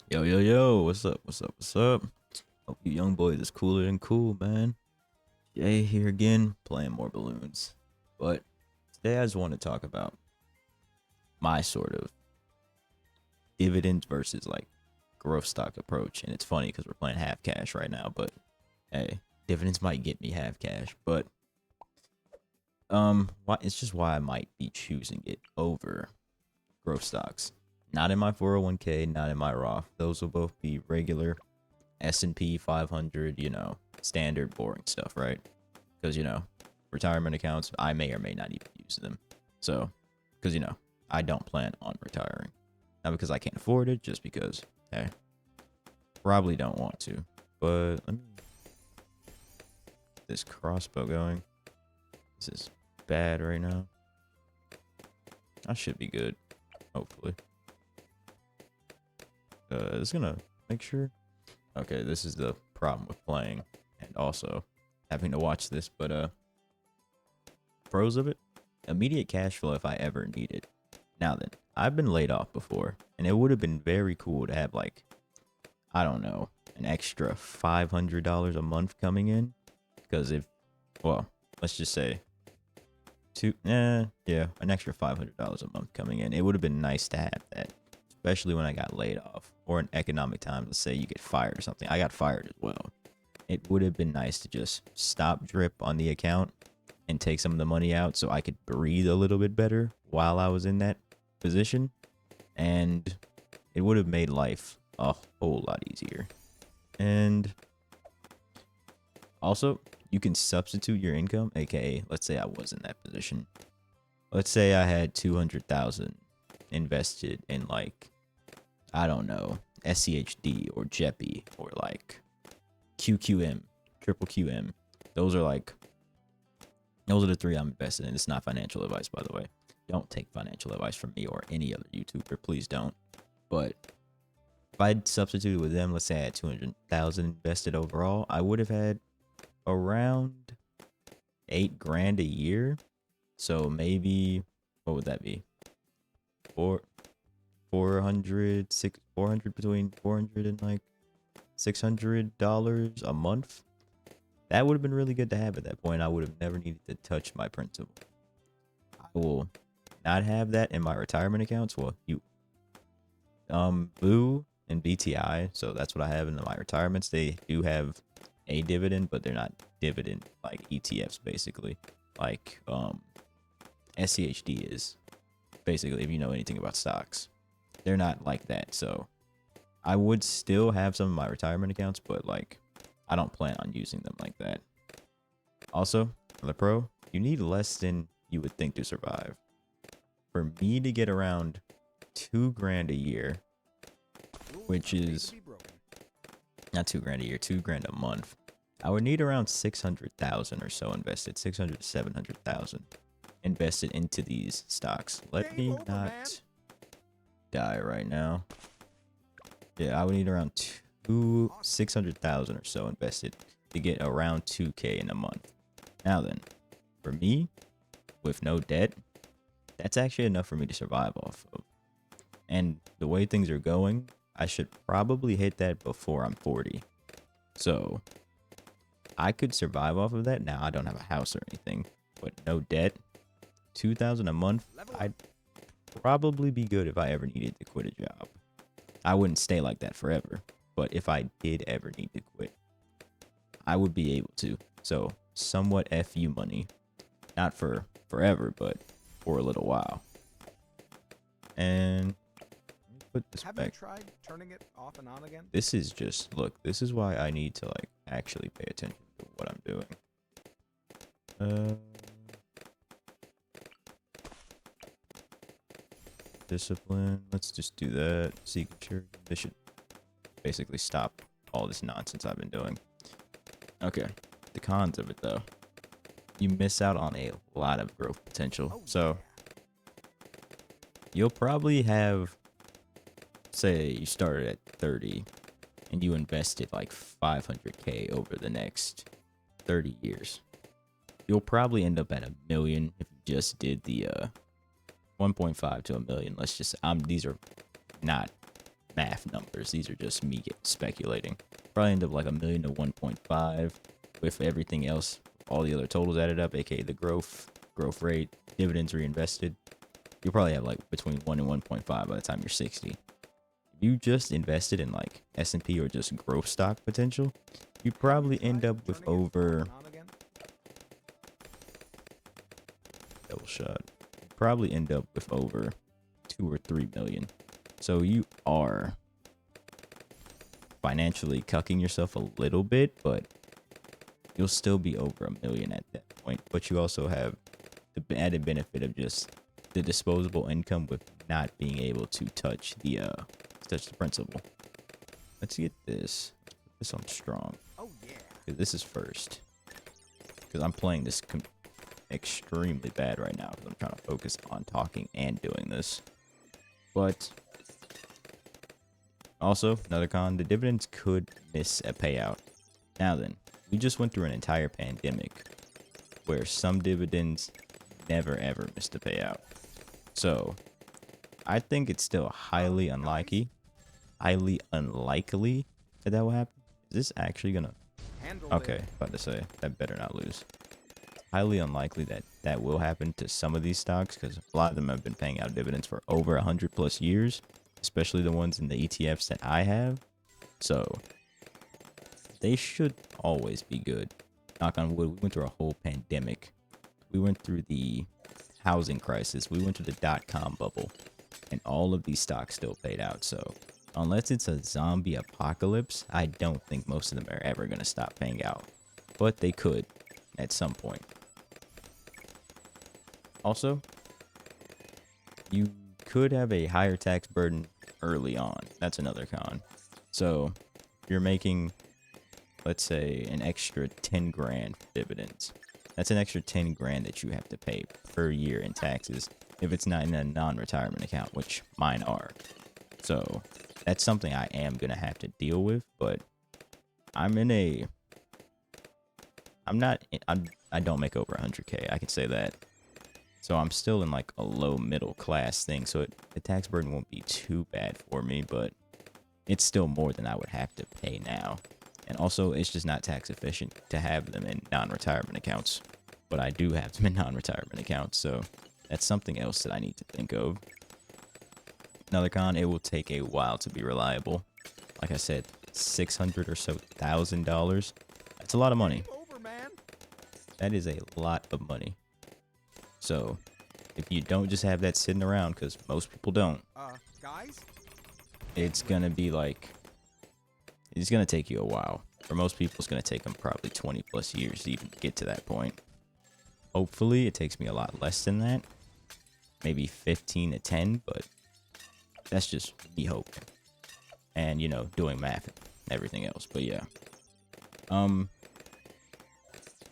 Yo, yo, yo, what's up? What's up? What's up? Hope you young boys is cooler than cool, man. Jay here again, playing more balloons. But today I just want to talk about my sort of dividends versus like growth stock approach. And it's funny because we're playing half cash right now, but hey, dividends might get me half cash. But why it's just why I might be choosing it over growth stocks. Not in my 401k, not in my Roth. Those will both be regular S&P 500, standard boring stuff, right? Because, retirement accounts, I may or may not even use them. So, because, I don't plan on retiring. Not because I can't afford it, just because, hey, probably don't want to. But let me get this crossbow going. This is bad right now. I should be good, hopefully. It's gonna make sure. Okay, this is the problem with playing and also having to watch this, but pros of it, immediate cash flow if I ever need it. Now then, I've been laid off before, and it would have been very cool to have like, I don't know, an extra $500 a month coming in, because well, let's just say an extra $500 a month coming in. It would have been nice to have that, especially when I got laid off or in economic times. Let's say you get fired or something. I got fired as well. It would have been nice to just stop drip on the account and take some of the money out so I could breathe a little bit better while I was in that position. And it would have made life a whole lot easier. And also, you can substitute your income, aka let's say I was in that position. Let's say I had 200,000 invested in like, I don't know, SCHD or JEPI or like QQM, triple QM. Those are the three I'm invested in. It's not financial advice, by the way. Don't take financial advice from me or any other YouTuber. Please don't. But if I'd substituted with them, let's say I had 200,000 invested overall, I would have had around 8 grand a year. So maybe, what would that be? 400 between 400 and like $600 a month. That would have been really good to have at that point. I would have never needed to touch my principal. I will not have that in my retirement accounts. Well, Boo and BTI, so that's what I have in my retirements. They do have a dividend, but they're not dividend like ETFs, basically. Like SCHD is, basically, if you know anything about stocks. They're not like that, so I would still have some of my retirement accounts, but like I don't plan on using them like that. Also, for the pro, you need less than you would think to survive. For me to get around 2 grand a year, which is not 2 grand a year, 2 grand a month, I would need around 600,000 or so invested, 600 to 700,000 invested into these stocks. Let me not die right now. Yeah, I would need around 600,000 or so invested to get around 2K in a month. Now then, for me, with no debt, that's actually enough for me to survive off of. And the way things are going, I should probably hit that before I'm 40. So I could survive off of that. Now I don't have a house or anything, but no debt, 2,000 a month, I'd probably be good if I ever needed to quit a job. I wouldn't stay like that forever, but if I did ever need to quit, I would be able to. So somewhat FU money, not for forever, but for a little while. And let me put this Have back. you tried turning it off and on again? This is just, look, this is why I need to like actually pay attention to what I'm doing. Discipline, let's just do that. Signature, this should basically stop all this nonsense I've been doing. Okay, the cons of it though, you miss out on a lot of growth potential. So you'll probably have, say you started at 30 and you invested like 500K over the next 30 years. You'll probably end up at $1 million if you just did the 1.5 to $1 million. Let's just these are not math numbers. These are just me speculating. Probably end up like 1 million to 1.5 with everything else, all the other totals added up, aka the growth rate, dividends reinvested. You'll probably have like between 1 and 1.5 by the time you're 60. If you just invested in like S&P or just growth stock potential, you probably end up with over double shot. You probably end up with over 2 or 3 million. So you are financially cucking yourself a little bit, but you'll still be over 1 million at that point. But you also have the added benefit of just the disposable income with not being able to touch the principal. Let's get this on strong. Oh yeah. This is first. Because I'm playing this extremely bad right now because I'm trying to focus on talking and doing this. But also, another con, the dividends could miss a payout. Now then, we just went through an entire pandemic where some dividends never ever missed a payout. So, I think it's still highly unlikely that will happen. Is this actually gonna... Okay, about to say, that better not lose. Highly unlikely that that will happen to some of these stocks because a lot of them have been paying out dividends for over 100+ years, especially the ones in the ETFs that I have. So they should always be good. Knock on wood, we went through a whole pandemic. We went through the housing crisis. We went through the .com bubble, and all of these stocks still paid out. So unless it's a zombie apocalypse, I don't think most of them are ever going to stop paying out. But they could at some point. Also, you could have a higher tax burden early on. That's another con. So if you're making, let's say, an extra 10 grand for dividends, that's an extra 10 grand that you have to pay per year in taxes if it's not in a non-retirement account, which mine are. So that's something I am going to have to deal with, but I don't make over 100K. I can say that. So I'm still in like a low middle class thing. So the tax burden won't be too bad for me, but it's still more than I would have to pay now. And also it's just not tax efficient to have them in non-retirement accounts, but I do have them in non-retirement accounts. So that's something else that I need to think of. Another con, it will take a while to be reliable. Like I said, $600,000 or so. That's a lot of money. That is a lot of money. So, if you don't just have that sitting around, because most people don't, guys? It's gonna be like, it's gonna take you a while. For most people, it's gonna take them probably 20+ years to even get to that point. Hopefully, it takes me a lot less than that. Maybe 15 to 10, but that's just me hoping. And, you know, doing math and everything else. But yeah.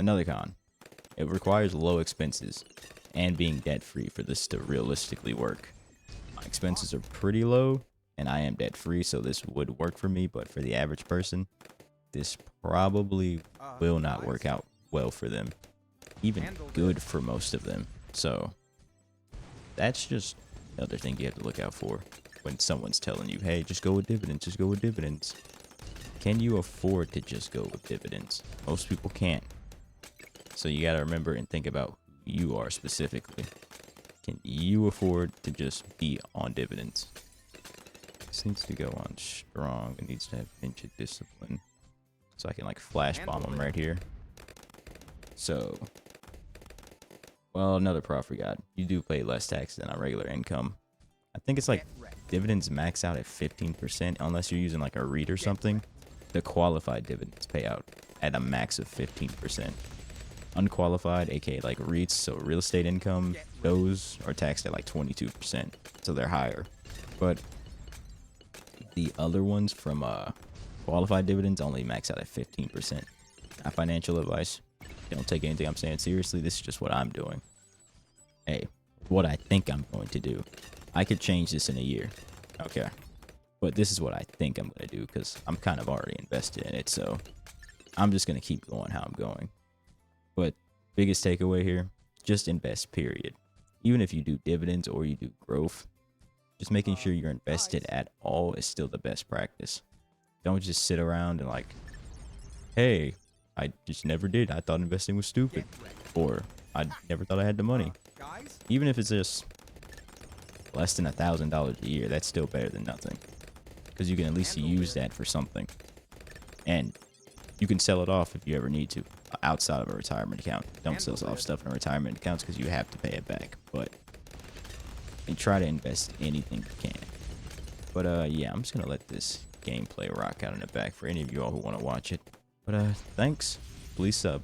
Another con. It requires low expenses and being debt-free for this to realistically work. My expenses are pretty low, and I am debt-free, so this would work for me, but for the average person, this probably will not work out well for them. Even good for most of them. So, that's just another thing you have to look out for when someone's telling you, hey, just go with dividends, just go with dividends. Can you afford to just go with dividends? Most people can't. So you gotta remember and think about who you are specifically. Can you afford to just be on dividends? This needs to go on strong. It needs to have pinch of discipline. So I can like flash bomb them right here. So, well, another pro forgot. You do pay less tax than on regular income. I think it's like dividends max out at 15% unless you're using like a REIT or something. The qualified dividends pay out at a max of 15%. Unqualified, aka like REITs, so real estate income, those are taxed at like 22%, so they're higher. But the other ones from qualified dividends only max out at 15%. Not financial advice. Don't take anything I'm saying seriously. This is just what I'm doing. Hey, what I think I'm going to do. I could change this in a year. Okay. But this is what I think I'm going to do because I'm kind of already invested in it. So I'm just going to keep going how I'm going. But biggest takeaway here, just invest, period. Even if you do dividends or you do growth, just making sure you're invested at all is still the best practice. Don't just sit around and like, hey, I just never did. I thought investing was stupid. Or I never thought I had the money. Guys? Even if it's just less than $1,000 a year, that's still better than nothing. Because you can at least use that for something. And you can sell it off if you ever need to outside of a retirement account. Don't sell off stuff in a retirement accounts because you have to pay it back. But and try to invest anything you can. But yeah, I'm just gonna let this gameplay rock out in the back for any of you all who want to watch it. But thanks. Please sub.